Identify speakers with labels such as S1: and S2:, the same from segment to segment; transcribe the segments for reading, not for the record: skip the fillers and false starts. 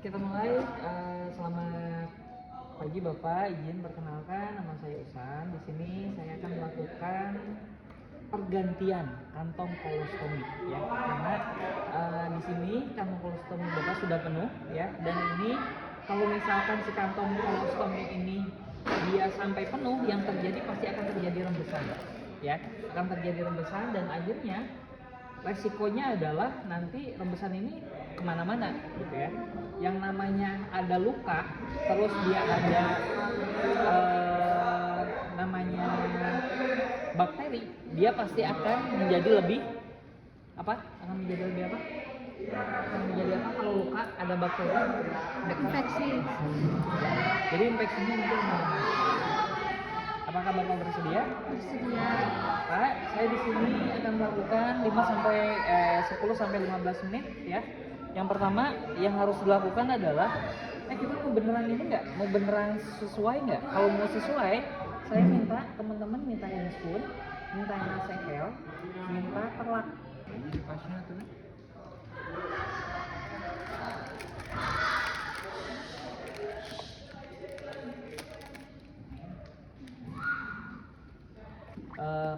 S1: kita mulai. Selamat pagi Bapak, izin perkenalkan nama saya Isan. Di sini saya akan melakukan pergantian kantong kolostomi ya. Karena di sini kantong kolostomi Bapak sudah penuh ya. Dan ini kalau misalkan si kantong kolostomi ini dia sampai penuh, yang terjadi pasti akan terjadi rembesan ya. Akan terjadi rembesan dan akhirnya resikonya adalah nanti rembesan ini kemana-mana gitu ya. Yang namanya ada luka, terus dia ada namanya bakteri, dia pasti akan menjadi lebih apa? Akan menjadi lebih apa? Akan menjadi apa kalau luka ada bakteri?
S2: Infeksi.
S1: Jadi infeksinya nanti kemana-mana. Apakah Bapak bersedia?
S2: Bersedia.
S1: Pak, saya di sini akan melakukan 10 sampai 15 menit ya. Yang pertama yang harus dilakukan adalah kita mau beneran ini nggak? Mau beneran sesuai nggak? Kalau mau sesuai, saya minta teman-teman minta yang spoon, minta yang sekel, minta perlak. Jadi pasnya tuh.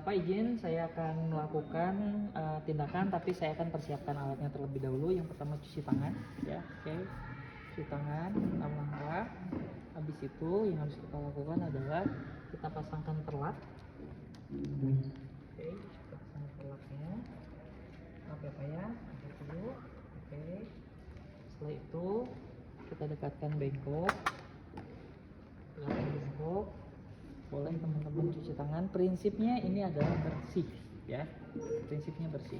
S1: Pak izin, saya akan melakukan tindakan, tapi saya akan persiapkan alatnya terlebih dahulu. Yang pertama cuci tangan, ya, oke. Cuci tangan, langkah. Habis itu yang harus kita lakukan adalah kita pasangkan perlat. Oke, kita pasangkan perlatnya. Oke Pak ya, dulu. Oke. Setelah itu kita dekatkan bengkok. Boleh teman-teman cuci tangan. Prinsipnya ini adalah bersih ya, prinsipnya bersih.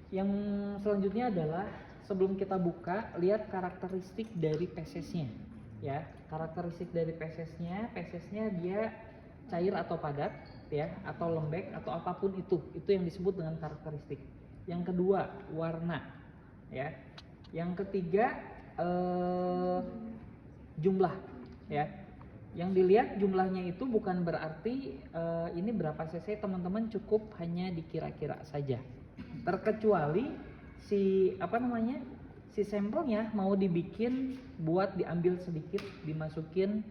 S1: Yang selanjutnya adalah sebelum kita buka, lihat karakteristik dari pesesnya ya. Karakteristik dari pesesnya dia cair atau padat ya, atau lembek atau apapun itu yang disebut dengan karakteristik. Yang kedua, warna ya. Yang ketiga, jumlah ya. Yang dilihat jumlahnya itu bukan berarti ini berapa cc, teman-teman cukup hanya dikira-kira saja. Terkecuali si sampelnya mau dibikin buat diambil sedikit, dimasukin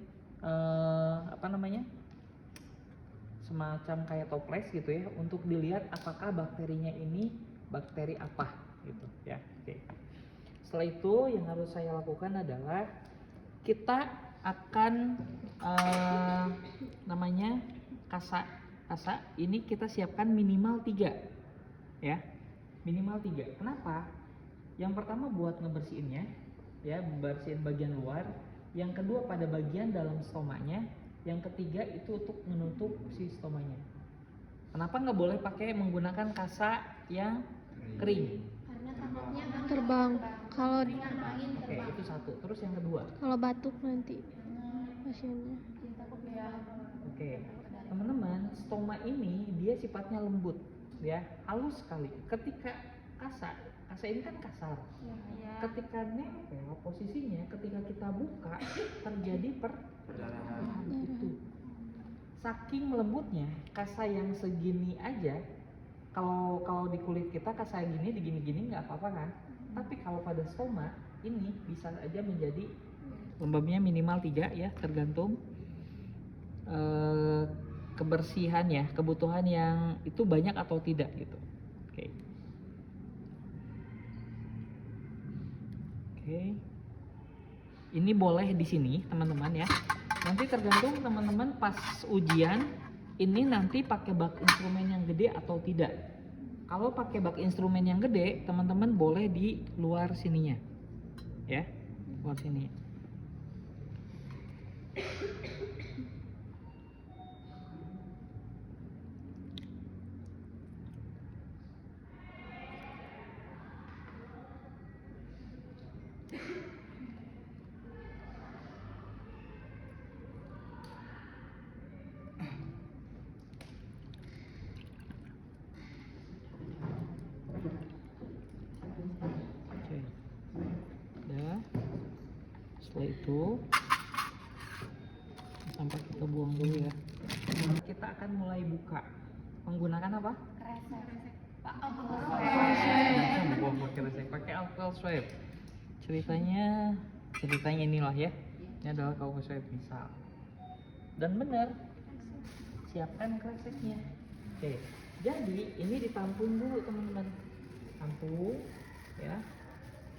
S1: semacam kayak toples gitu ya, untuk dilihat apakah bakterinya ini bakteri apa gitu ya. Oke. Setelah itu yang harus saya lakukan adalah kita akan kasa ini kita siapkan minimal 3 ya, minimal 3. Kenapa? Yang pertama buat ngebersihinnya ya, bersihin bagian luar. Yang kedua pada bagian dalam stomanya. Yang ketiga itu untuk menutup si stomanya. Kenapa nggak boleh pakai menggunakan kasa yang kering?
S2: Karena takutnya terbang kalau diterbangin.
S1: Oke, itu satu. Terus yang kedua?
S2: Kalau batuk nanti pasiennya.
S1: Oke, teman-teman, stoma ini dia sifatnya lembut, ya, halus sekali. Ketika kasa ini kan kasar. Ketika nempel posisinya, ketika kita buka terjadi perdarahan itu. Saking lembutnya, kasa yang segini aja, kalau di kulit kita kasa gini digini-gini nggak apa-apa kan? Tapi kalau pada stoma ini bisa aja menjadi lembabnya minimal 3 ya, tergantung kebersihan ya, kebutuhan yang itu banyak atau tidak gitu. Oke. Oke. Ini boleh di sini teman-teman ya. Nanti tergantung teman-teman pas ujian ini nanti pakai bak instrumen yang gede atau tidak. Kalau pakai bak instrumen yang gede, teman-teman boleh di luar sininya. Ya, luar sini. Setelah itu sampai kita buang dulu ya. Kita akan mulai buka menggunakan apa? Buang pakai resek, pakai alcohol swipe. Ceritanya inilah ya. Ini adalah alcohol swipe misal. Dan benar, siapkan kreseknya. Oke, jadi ini ditampung dulu teman-teman. Tampung ya,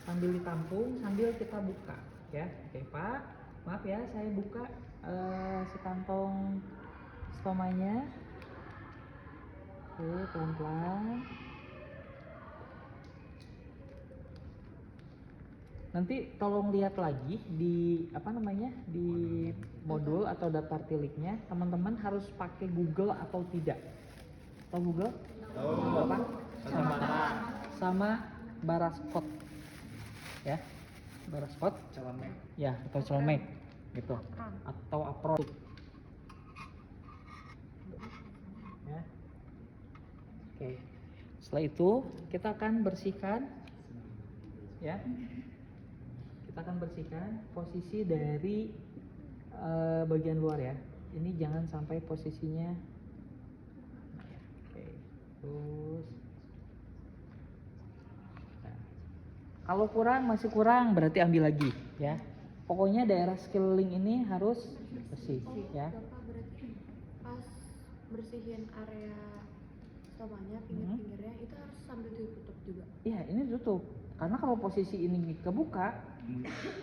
S1: sambil ditampung sambil kita buka ya. Oke Pak, maaf ya saya buka si kantong stomanya. Oke, pelan-pelan. Nanti tolong lihat lagi di di modul atau daftar tiliknya, teman-teman harus pakai Google atau tidak. Tahu Google? Tahu. Apa? Sama Baraskot. Ya. Baraskot. Celemek. Ya, atau Celemek gitu. Atau Apron. Ya. Oke. Setelah itu kita akan bersihkan ya. Kita akan bersihkan posisi dari bagian luar ya. Ini jangan sampai posisinya. Oke, terus. Nah, kalau masih kurang berarti ambil lagi ya. Pokoknya daerah sekeliling ini harus bersih ya.
S2: Bapak berarti pas bersihin area stomanya, pinggir-pinggirnya itu harus sambil ditutup juga.
S1: Iya, ini tutup. Karena kalau posisi ini kebuka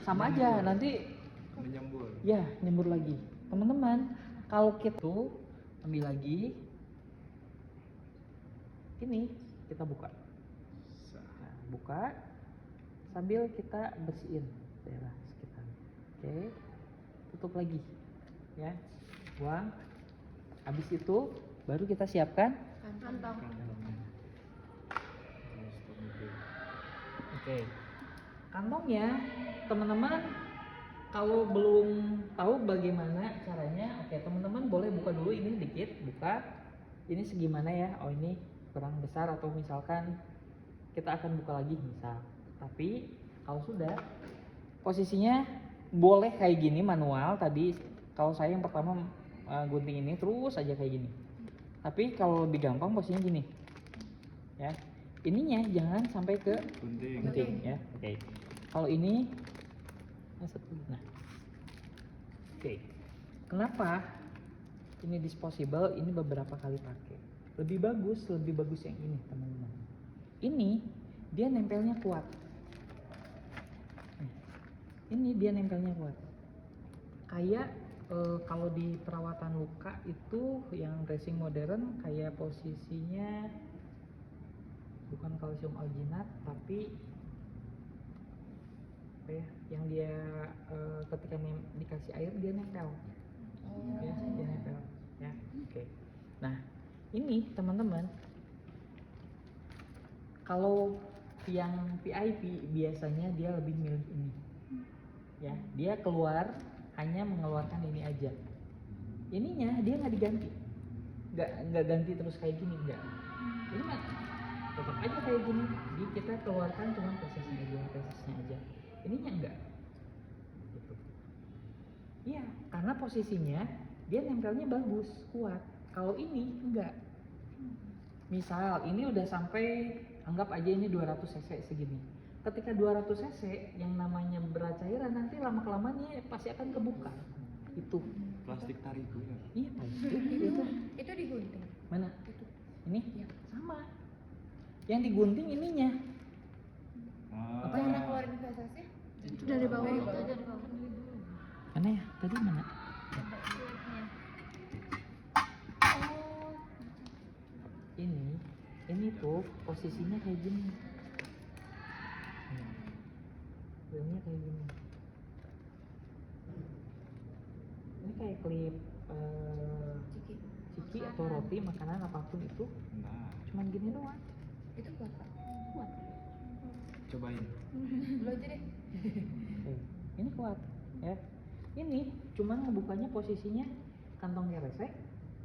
S1: sama aja nanti
S3: menyembur.
S1: Ya, nyembur lagi. Teman-teman, kalau kita tuh ambil lagi ini kita buka. Nah, buka sambil kita bersihin daerah sekitar. Oke. Tutup lagi. Ya. Buang. Habis itu baru kita siapkan
S2: Kantong.
S1: Oke. Kantongnya, teman-teman kalau belum tahu bagaimana caranya, oke teman-teman boleh buka dulu ini dikit, buka. Ini segimana ya? Oh ini kurang besar atau misalkan kita akan buka lagi misal. Tapi kalau sudah posisinya boleh kayak gini manual tadi. Kalau saya yang pertama gunting ini terus aja kayak gini. Tapi kalau lebih gampang posisinya gini. Ya. Ininya jangan sampai ke gunting ya. Oke. Kalau ini nah. Oke. Kenapa ini disposable? Ini beberapa kali pakai. Lebih bagus yang ini, teman-teman. Ini dia nempelnya kuat. Ini dia nempelnya kuat. Kayak kalau di perawatan luka itu yang dressing modern kayak posisinya bukan kalsium alginat tapi apa ya, yang dia ketika dikasih air dia nempel. Ya, dia nempel ya. Oke. Nah, ini teman-teman kalau yang VIP biasanya dia lebih milih ini. Ya, dia keluar hanya mengeluarkan ini aja. Ininya dia nggak diganti. Nggak ganti terus kayak gini, enggak. Ini mah tetap aja kayak gini. Jadi kita keluarkan cuma prosesnya aja. Ininya enggak. Gitu. Iya, karena posisinya dia nempelnya bagus, kuat. Kalau ini enggak. Misal ini udah sampai anggap aja ini 200 cc segini. Ketika 200 cc yang namanya berat cairan nanti lama-kelamaan pasti akan kebuka. Itu
S3: Plastik tarigu ya.
S1: iya plastik itu.
S2: Itu digunting.
S1: Mana?
S2: Itu.
S1: Ini?
S2: Iya.
S1: Sama. Yang digunting ininya.
S2: Apa yang keluarin investasi?
S4: Itu dari bawah.
S2: Itu dari bawah.
S1: Mana ya? Tadi mana?
S2: Oh,
S1: Ini tuh posisinya kayak gini. Filmnya kayak gini. Ini kayak klip ciki atau roti, makanan apapun itu.
S3: Nah,
S1: Cuman gini doang.
S2: itu kuat Pak.
S1: Kuat.
S3: cobain.
S2: Lu aja deh.
S1: Ini kuat ya. Ini cuman ngebukanya posisinya kantong resek.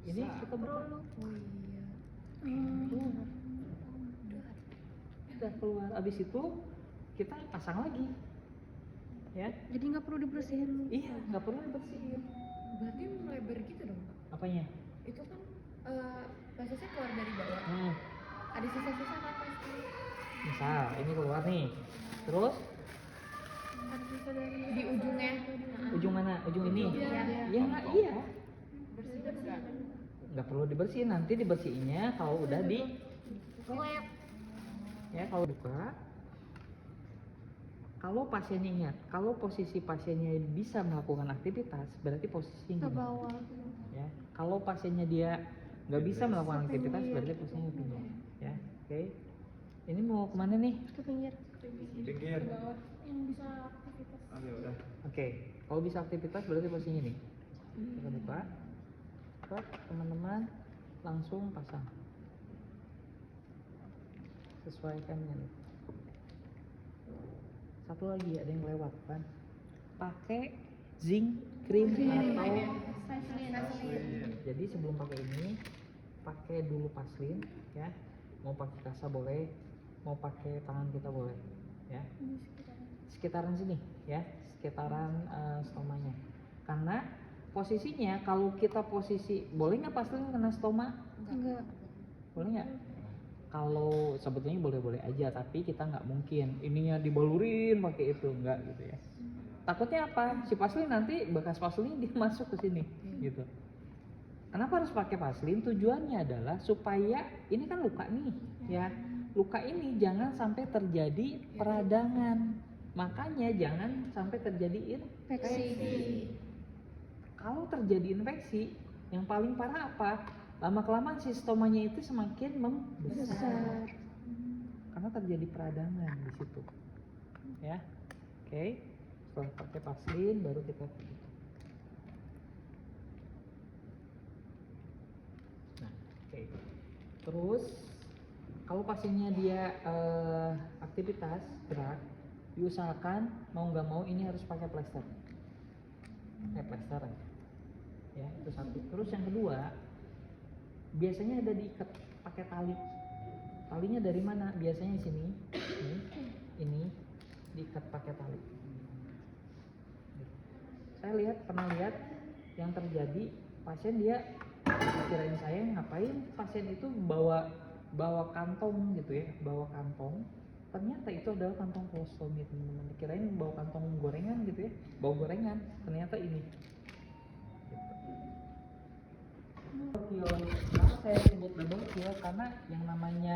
S1: Ini kita buka.
S2: Oh iya.
S1: Tuh. Udah keluar. Abis itu kita pasang lagi ya.
S4: Jadi nggak perlu dibersihin.
S1: Iya, nggak perlu dibersihin.
S2: Berarti melebar gitu dong, Pak?
S1: Apanya?
S2: Itu kan prosesnya keluar dari bawah. Ada sisa-sisa kan pasti.
S1: Misal ini keluar nih, terus
S4: Ada sisa dari
S2: Di ujungnya.
S1: ujung mana? Ujung ini?
S2: Iya.
S1: Ya nggak, iya.
S2: Bersih-bersih.
S1: Nggak perlu dibersihin, nanti dibersihinnya kalau udah di
S2: Lab.
S1: ya kalau buka. Kalau pasiennya ingat, kalau posisi pasiennya bisa melakukan aktivitas, berarti posisinya
S4: ke
S1: gini.
S4: bawah.
S1: Ya, kalau pasiennya dia nggak bisa melakukan aktivitas, berarti posisinya pinggir. Ya, oke. Ini mau kemana nih?
S4: Ke pinggir.
S3: Pinggir.
S4: Yang bisa aktivitas.
S3: Oke, udah.
S1: Oke, kalau bisa aktivitas berarti posisinya ini. Kita buka. Terus teman-teman langsung pasang. Sesuaikan dengan itu. Satu lagi ada yang lewat kan? Pakai zinc cream atau jadi sebelum pakai ini pakai dulu paslin ya. Mau pakai kasa boleh, mau pakai tangan kita boleh ya. Sekitaran sini ya, sekitaran stomanya. Karena posisinya kalau kita posisi boleh nggak paslin kena stoma?
S4: Enggak.
S1: Boleh nggak? Kalau sebetulnya boleh-boleh aja, tapi kita nggak mungkin ininya dibalurin pakai itu, nggak gitu ya. Takutnya apa? Si paslin nanti bekas paslinnya dia masuk ke sini gitu. Kenapa harus pakai paslin? Tujuannya adalah supaya ini kan luka nih ya. Luka ini jangan sampai terjadi peradangan. Makanya jangan sampai terjadi infeksi. Kalau terjadi infeksi, yang paling parah apa? Lama-kelamaan si stomanya itu semakin membesar. Karena terjadi peradangan di situ. Ya. Oke. Setelah pakai paslin baru kita tutup. Nah, oke. Terus kalau pasiennya dia aktivitas gerak, diusahakan mau nggak mau ini harus pakai plester. Plester ya, itu satu. Terus yang kedua, biasanya ada diikat pakai tali. Talinya dari mana? Biasanya di sini, ini diikat pakai tali. Saya pernah lihat yang terjadi pasien dia kirain saya ngapain pasien itu bawa kantong gitu ya, bawa kantong. Ternyata itu adalah kantong kolostomi teman-teman. Kirain bawa kantong gorengan gitu ya, bawa gorengan. Ternyata ini. Kenapa saya sebut double kill? Karena yang namanya